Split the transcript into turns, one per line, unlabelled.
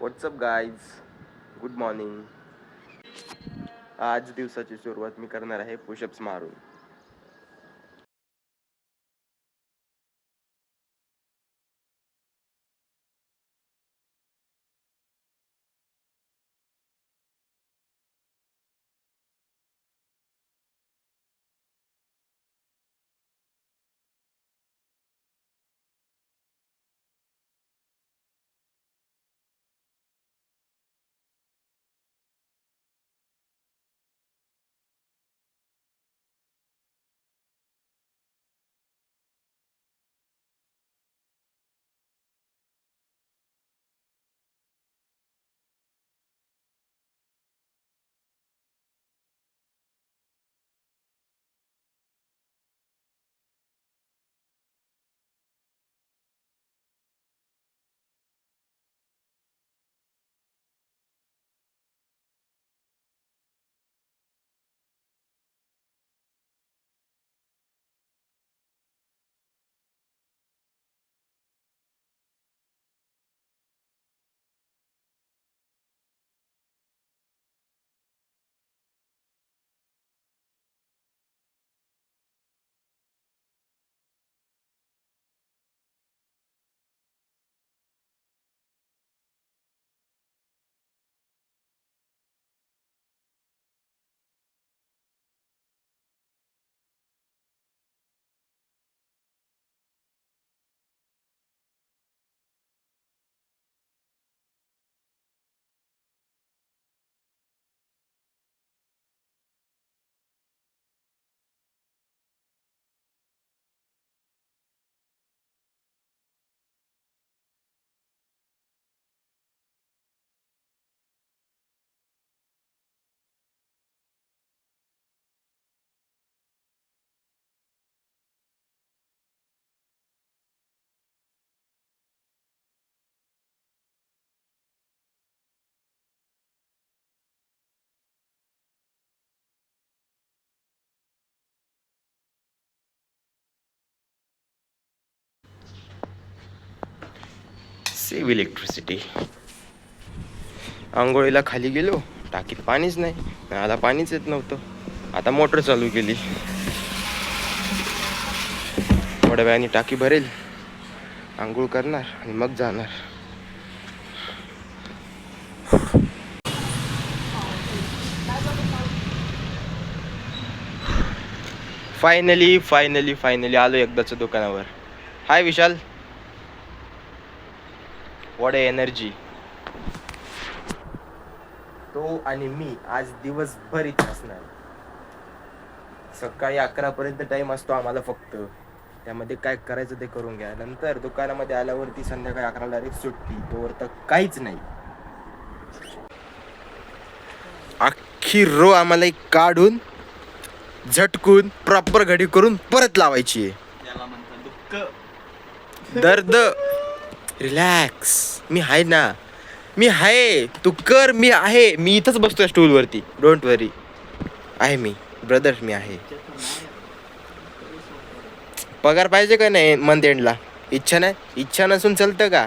WhatsApp guys, good morning. आज दिवसाची सुरुवात मी करणार आहे पुशअप्स मारून. Save electricity. आंघोळीला खाली गेलो, टाकीत पाणीच नाही, मला पाणीच येत नव्हतं. आता मोटर चालू केली, थोड्या वेळाने टाकी भरेल, आंघोळ करणार आणि मग जाणार. फायनली आलो एकदाच दुकानावर. हाय विशाल, व्हॉट ए एनर्जी. तो आणि मी आज दिवसभर इथे असणार. सकाळी 11 पर्यंत टाइम असतो आम्हाला फक्त. त्यामध्ये काय करायचं ते करून घ्या. नंतर दुकानामध्ये आल्यावरती संध्याकाळी 11 डायरेक्ट सुट्टी. तोवर तर काहीच नाही. अख्खी रो आम्हाला एक काढून झटकून प्रॉपर घडी करून परत लावायची आहे. दर्द. रिलॅक्स, मी आहे ना, मी आहे. तू कर, मी आहे. मी इथंच बसतोय स्टूल वरती. डोंट वरी, आहे मी ब्रदर, मी आहे. पगार पाहिजे का नाही मंथ एंडला? इच्छा नाही, इच्छा नसून चालतं का?